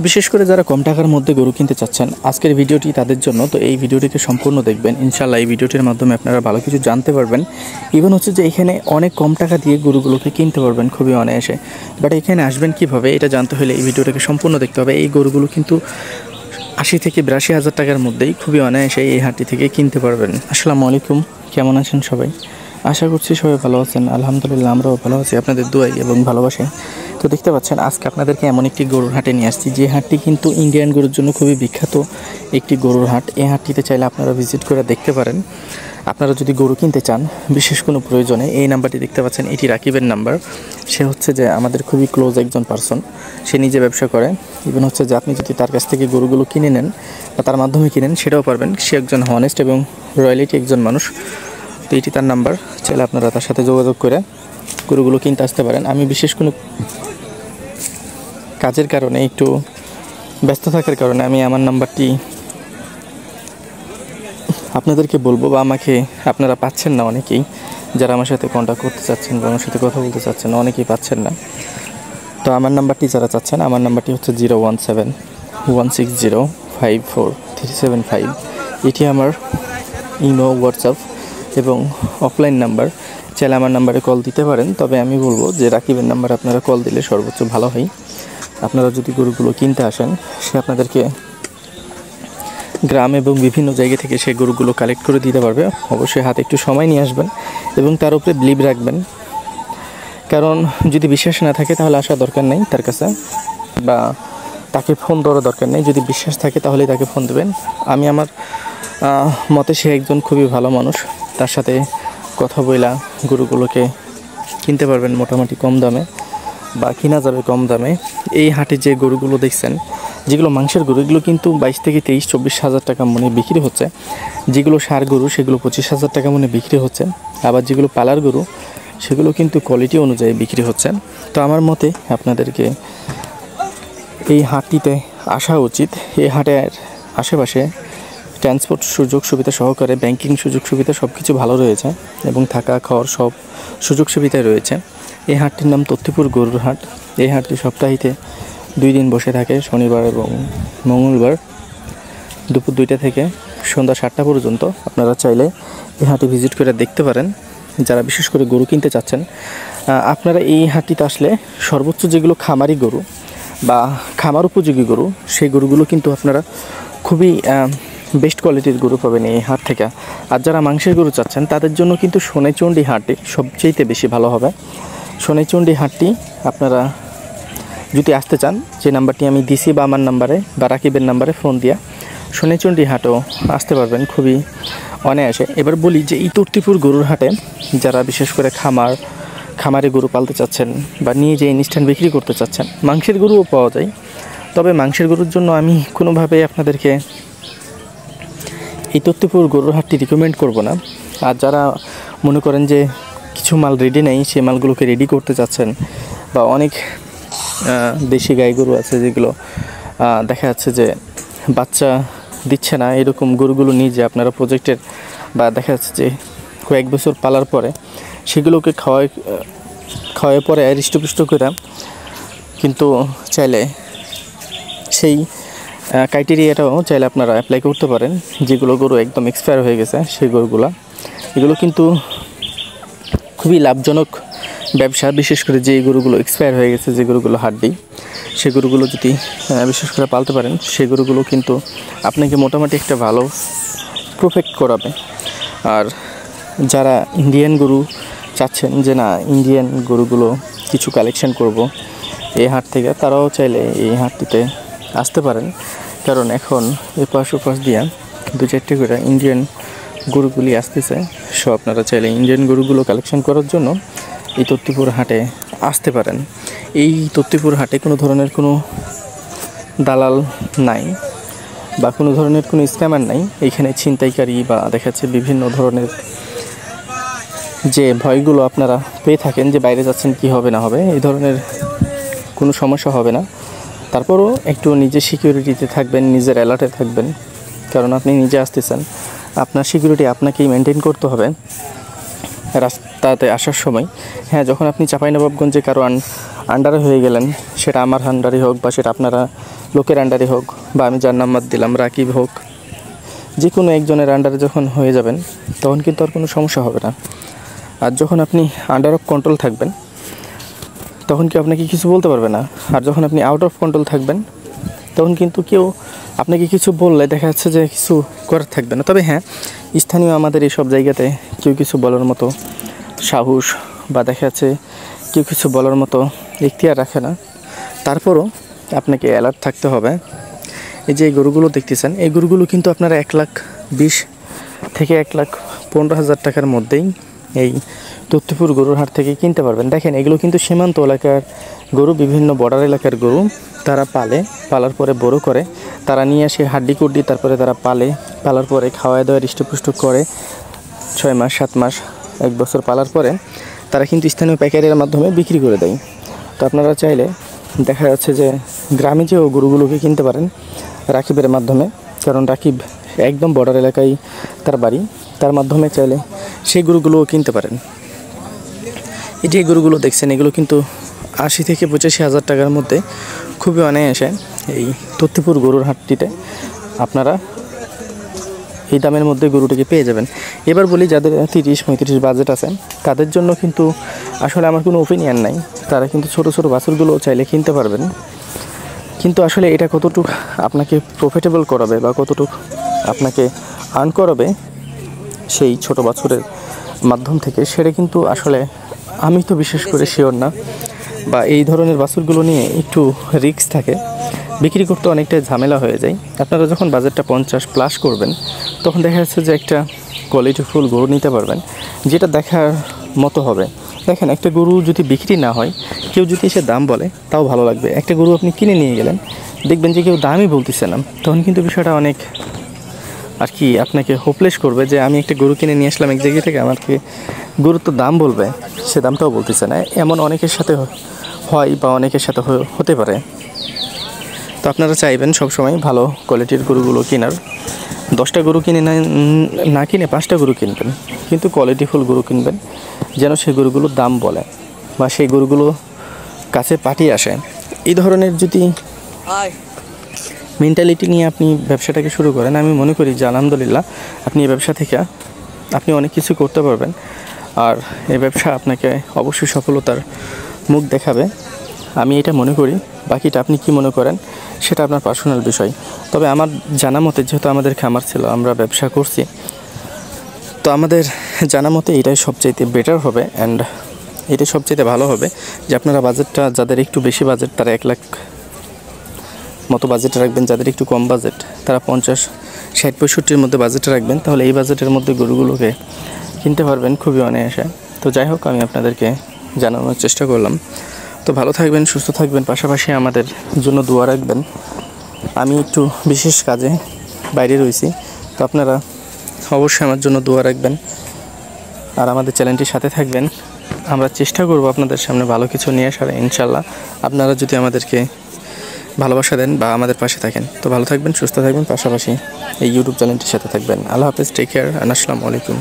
বিশেষ করে যারা কম টাকার মধ্যে গরু কিনতে চাচ্ছেন আজকের ভিডিওটি তাদের জন্য। তো এই ভিডিওটিকে সম্পূর্ণ দেখবেন, ইনশাআল্লাহ এই ভিডিওটির মাধ্যমে আপনারা ভালো কিছু জানতে পারবেন। ইভেন হচ্ছে যে এখানে অনেক কম টাকা দিয়ে গরুগুলোকে কিনতে পারবেন খুবই অনায়াসে। বাট এখানে আসবেন কিভাবে এটা জানতে হলে এই ভিডিওটাকে সম্পূর্ণ দেখতে হবে। এই গরুগুলো কিন্তু 80 থেকে 82 হাজার টাকার মধ্যেই খুবই অনায়াসে এই হাটটি থেকে কিনতে পারবেন। আসসালামু আলাইকুম, কেমন আছেন সবাই? আশা করছি সবাই ভালো আছেন। আলহামদুলিল্লাহ আমরাও ভালো আছি আপনাদের দোয়ায় এবং ভালোবাসায়। তো দেখতে পাচ্ছেন আজকে আপনাদেরকে এমন একটি গরুর হাটে নিয়ে আসছি যে হাটটি কিন্তু ইন্ডিয়ান গরুর জন্য খুবই বিখ্যাত একটি গরুর হাট। এই হাটটিতে চাইলে আপনারা ভিজিট করে দেখতে পারেন। আপনারা যদি গরু কিনতে চান বিশেষ কোনো প্রয়োজনে এই নাম্বারটি দেখতে পাচ্ছেন, এটি রাকিবের নাম্বার। সে হচ্ছে যে আমাদের খুবই ক্লোজ একজন পার্সন, সে নিজে ব্যবসা করে। ইভেন হচ্ছে যে আপনি যদি তার কাছ থেকে গরুগুলো কিনে নেন বা তার মাধ্যমে কিনেন সেটাও পারবেন। সে একজন হনেস্ট এবং রয়্যালিটি একজন মানুষ। তো এটি তার নাম্বার, চাইলে আপনারা তার সাথে যোগাযোগ করে গরুগুলো কিনতে আসতে পারেন। আমি বিশেষ কোনো কাজের কারণে একটু ব্যস্ত থাকার কারণে আমি আমার নাম্বারটি আপনাদেরকে বলবো, বা আমাকে আপনারা পাচ্ছেন না অনেকেই, যারা আমার সাথে কন্ট্যাক্ট করতে চাচ্ছেন বা আমার সাথে কথা বলতে চাচ্ছেন অনেকেই পাচ্ছেন না। তো আমার নাম্বারটি যারা চাচ্ছেন, আমার নাম্বারটি হচ্ছে 017-160-54375। এটি আমার ইমো, হোয়াটসঅ্যাপ এবং অফলাইন নাম্বার। চাইলে আমার নাম্বারে কল দিতে পারেন, তবে আমি বলবো যে রাকিবের নাম্বার আপনারা কল দিলে সর্বোচ্চ ভালো হয়। আপনারা যদি গরুগুলো কিনতে আসেন সে আপনাদেরকে গ্রাম এবং বিভিন্ন জায়গা থেকে সে গরুগুলো কালেক্ট করে দিতে পারবে। অবশ্যই হাতে একটু সময় নিয়ে আসবেন এবং তার উপরে বিলিভ রাখবেন, কারণ যদি বিশ্বাস না থাকে তাহলে আসা দরকার নেই তার কাছে, বা তাকে ফোন দেওয়ার দরকার নেই। যদি বিশ্বাস থাকে তাহলেই তাকে ফোন দেবেন। আমি আমার মতে সে একজন খুবই ভালো মানুষ, তার সাথে কথা বইলা গরুগুলোকে কিনতে পারবেন মোটামুটি কম দামে, বা কিনা যাবে কম দামে। এই হাটে যে গরুগুলো দেখছেন যেগুলো মাংসের গরু, এগুলো কিন্তু 22 থেকে 23-24 হাজার টাকা মনে বিক্রি হচ্ছে। যেগুলো ষাঁড় গরু সেগুলো 25 হাজার টাকা মনে বিক্রি হচ্ছে। আবার যেগুলো পালার গরু সেগুলো কিন্তু কোয়ালিটি অনুযায়ী বিক্রি হচ্ছে। তো আমার মতে আপনাদেরকে এই হাটটিতে আসা উচিত। এই হাটের আশেপাশে ট্রান্সপোর্ট সুযোগ সুবিধা সহকারে ব্যাংকিং সুযোগ সুবিধা সব কিছু ভালো রয়েছে এবং থাকা খাওয়ার সব সুযোগ সুবিধাই রয়েছে। এই হাটটির নাম তত্ত্বপুর গরুর হাট। এই হাটটি সপ্তাহে 2 দিন বসে থাকে, শনিবার এবং মঙ্গলবার দুপুর 2টা থেকে সন্ধ্যা 7টা পর্যন্ত। আপনারা চাইলে এই হাটে ভিজিট করে দেখতে পারেন। যারা বিশেষ করে গরু কিনতে চাচ্ছেন আপনারা এই হাটটিতে আসলে সর্বোচ্চ যেগুলো খামারি গরু বা খামার উপযোগী গরু, সেই গরুগুলো কিন্তু আপনারা খুবই বেস্ট কোয়ালিটির গরু পাবেন এই হাট থেকে। আর যারা মাংসের গরু চাচ্ছেন তাদের জন্য কিন্তু সোনাইচন্ডী হাটটি সবচেয়ে বেশি ভালো হবে। সোনাইচন্ডী হাটটি আপনারা যদি আসতে চান, যে নাম্বারটি আমি দিছি বা আমার নাম্বারে বা রাকিবের নাম্বারে ফোন দিয়া সোনাইচন্ডী হাটও আসতে পারবেন খুবই অনায়াসে। এবার বলি যে এই তত্ত্বপুর গরুর হাটে যারা বিশেষ করে খামারে গরু পালতে চাচ্ছেন বা নিয়ে যে ইনস্ট্যান্ট বিক্রি করতে চাচ্ছেন, মাংসের গরুও পাওয়া যায়। তবে মাংসের গরুর জন্য আমি কোনোভাবে আপনাদেরকে এই তত্ত্বপুর গরুর হাটটি রিকমেন্ড করব না। আর যারা মনে করেন যে কিছু মাল রেডি নেই, সেই মালগুলোকে রেডি করতে চাচ্ছেন, বা অনেক দেশি গাই গরু আছে যেগুলো দেখা যাচ্ছে যে বাচ্চা দিচ্ছে না, এরকম গরুগুলো নিয়ে যে আপনারা প্রজেক্টের বা দেখা যাচ্ছে যে কয়েক বছর পালার পরে সেগুলোকে খাওয়ার পরে হৃষ্টপুষ্ট করে কিন্তু চাইলে সেই ক্রাইটেরিয়াটাও চাইলে আপনারা অ্যাপ্লাই করতে পারেন। যেগুলো গরু একদম এক্সপায়ার হয়ে গেছে সেই গরুগুলো, এগুলো কিন্তু খুবই লাভজনক ব্যবসা। বিশেষ করে যে গরুগুলো এক্সপায়ার হয়ে গেছে, যে গরুগুলো হাড্ডি, সেই গরুগুলো যদি বিশেষ করে পালতে পারেন, সেই গরুগুলো কিন্তু আপনাকে মোটামুটি একটা ভালো প্রফিট করাবে। আর যারা ইন্ডিয়ান গরু চাচ্ছেন যে না ইন্ডিয়ান গরুগুলো কিছু কালেকশন করব এই হাট থেকে, তারাও চাইলে এই হাটটিতে আসতে পারেন। কারণ এখন এপাশ ওপাশ দিয়ে 2-4টে করে ইন্ডিয়ান গরুগুলি আসতেছে। সো আপনারা চাইলে ইন্ডিয়ান গরুগুলো কালেকশন করার জন্য এই তত্ত্বপুর হাটে আসতে পারেন। এই তত্ত্বপুর হাটে কোনো ধরনের কোনো দালাল নাই বা কোনো ধরনের কোনো স্ক্যামার নাই। এখানে ছিনতাইকারী বা দেখা যাচ্ছে বিভিন্ন ধরনের যে ভয়গুলো আপনারা পেয়ে থাকেন যে বাইরে যাচ্ছেন কি হবে না হবে, এই ধরনের কোনো সমস্যা হবে না। তারপরও একটু নিজে সিকিউরিটিতে থাকবেন, নিজের অ্যালার্টে থাকবেন, কারণ আপনি নিজে আসতেছেন, আপনার সিকিউরিটি আপনাকেই মেনটেন করতে হবে রাস্তাতে আসার সময়। হ্যাঁ, যখন আপনি চাঁপাইনবাবগঞ্জে কারো আন্ডারে হয়ে গেলেন, সেটা আমার আন্ডারে হোক বা সেটা আপনারা লোকের আন্ডারে হোক বা আমি যার নাম্বার দিলাম রাকিব হোক, যে কোনো একজনের আন্ডারে যখন হয়ে যাবেন তখন কিন্তু আর কোনো সমস্যা হবে না। আর যখন আপনি আন্ডার অফ কন্ট্রোল থাকবেন তখন কেউ আপনাকে কিছু বলতে পারবে না। আর যখন আপনি আউট অফ কন্ট্রোল থাকবেন তখন কিন্তু কেউ আপনাকে কিছু বললে দেখা যাচ্ছে যে কিছু করার থাকবে না। তবে হ্যাঁ, স্থানীয় আমাদের এইসব জায়গাতে কেউ কিছু বলার মতো সাহস বা দেখা যাচ্ছে কেউ কিছু বলার মতো ইখতিয়ার রাখে না। তারপরও আপনাকে অ্যালার্ট থাকতে হবে। এই যে এই গরুগুলো দেখতেছেন, এই গরুগুলো কিন্তু আপনারা 1,20,000 থেকে 1,15,000 টাকার মধ্যেই এই তথ্যপুর গরুর হাট থেকে কিনতে পারবেন। দেখেন এগুলো কিন্তু সীমান্ত এলাকার গরু, বিভিন্ন বর্ডার এলাকার গরু। তারা পালার পরে বড় করে, তারা নিয়ে আসে হাড্ডি কুড্ডি, তারপরে তারা পালার পরে খাওয়ায় দাওয়া হৃষ্টপুষ্ট করে 6 মাস 7 মাস 1 বছর পালার পরে তারা কিন্তু স্থানীয় পাইকারির মাধ্যমে বিক্রি করে দেয়। তো আপনারা চাইলে দেখা যাচ্ছে যে গ্রামে যেও গরুগুলোকে কিনতে পারেন রাকিবের মাধ্যমে, কারণ রাকিব একদম বর্ডার এলাকায় তার বাড়ি, তার মাধ্যমে চাইলে সেই গরুগুলোও কিনতে পারেন। এই যে গরুগুলো দেখছেন এগুলো কিন্তু 80 থেকে 85,000 টাকার মধ্যে খুবই অনায়াসে এই তথ্যপুর গরুর হাটটিতে আপনারা এই দামের মধ্যে গরুটিকে পেয়ে যাবেন। এবার বলি যাদের 30-35 বাজেট আছে তাদের জন্য কিন্তু আসলে আমার কোনো ওপিনিয়ন নাই, তারা কিন্তু ছোট ছোট বাছুরগুলো চাইলে কিনতে পারবেন। কিন্তু আসলে এটা কতটুকু আপনাকে প্রফিটেবল করাবে বা কতটুকু আপনাকে আর্ন করাবে সেই ছোট বাছুরের মাধ্যম থেকে, সেটা কিন্তু আসলে আমি তো বিশেষ করে শিওর না। বা এই ধরনের বাছুরগুলো নিয়ে একটু রিস্ক থাকে, বিক্রি করতে অনেকটাই ঝামেলা হয়ে যায়। আপনারা যখন বাজেটটা 50+ করবেন তখন দেখা যাচ্ছে যে একটা কোয়ালিটিফুল গরু নিতে পারবেন যেটা দেখার মতো হবে। দেখেন একটা গরু যদি বিক্রি না হয়, কেউ যদি এসে দাম বলে তাও ভালো লাগবে। একটা গরু আপনি কিনে নিয়ে গেলেন, দেখবেন যে কেউ দামই বলতেছে না, তখন কিন্তু বিষয়টা অনেক আর কি আপনাকে হোপলেস করবে যে আমি একটা গরু কিনে নিয়ে আসলাম এক জায়গা থেকে, আমাকে গরুর তো দাম বলবে, সে দামটাও বলতেছে না। এমন অনেকের সাথে হয় বা অনেকের সাথে হতে পারে। তো আপনারা চাইবেন সবসময় ভালো কোয়ালিটির গরুগুলো কেনার। 10টা গরু কিনে না কিনে 5টা গরু কিনবেন, কিন্তু কোয়ালিটিফুল গরু কিনবেন যেন সেই গরুগুলোর দাম বলে বা সেই গরুগুলো কাছে পাঠিয়ে আসে। এই ধরনের যদি মেন্টালিটি নিয়ে আপনি ব্যবসাটাকে শুরু করেন, আমি মনে করি যে আলহামদুলিল্লাহ আপনি এই ব্যবসা থেকে আপনি অনেক কিছু করতে পারবেন। আর এই ব্যবসা আপনাকে অবশ্যই সফলতার মুখ দেখাবে, আমি এটা মনে করি। বাকিটা আপনি কি মনে করেন সেটা আপনার পার্সোনাল বিষয়। তবে আমার জানা মতে, যেহেতু আমাদের খামার ছিল, আমরা ব্যবসা করছি, তো আমাদের জানা মতে এটাই সবচাইতে বেটার হবে অ্যান্ড এটাই সবচাইতে ভালো হবে যে আপনারা বাজেটটা, যাদের একটু বেশি বাজেট তারা 1 লাখ মতো বাজেট রাখবেন, যাদের একটু কম বাজেট তারা 50, 60, 65-র মধ্যে বাজেট রাখবেন। তাহলে এই বাজেটের মধ্যে গরুগুলোকে কিনতে পারবেন খুবই অনায়াসে। তো যাই হোক, আমি আপনাদেরকে জানানোর চেষ্টা করলাম। তো ভালো থাকবেন, সুস্থ থাকবেন, পাশাপাশি আমাদের জন্য দোয়া রাখবেন। আমি একটু বিশেষ কাজে বাইরে রয়েছি, তো আপনারা অবশ্যই আমার জন্য দোয়া রাখবেন আর আমাদের চ্যানেলটির সাথে থাকবেন। আমরা চেষ্টা করব আপনাদের সামনে ভালো কিছু নিয়ে আসার, ইনশাল্লাহ। আপনারা যদি আমাদেরকে ভালোবাসা দেন বা আমাদের পাশে থাকেন, তো ভালো থাকবেন, সুস্থ থাকবেন, পাশাপাশি এই ইউটিউব চ্যানেলটির সাথে থাকবেন। আল্লাহ হাফেজ, টেক কেয়ার, আসসালামু আলাইকুম।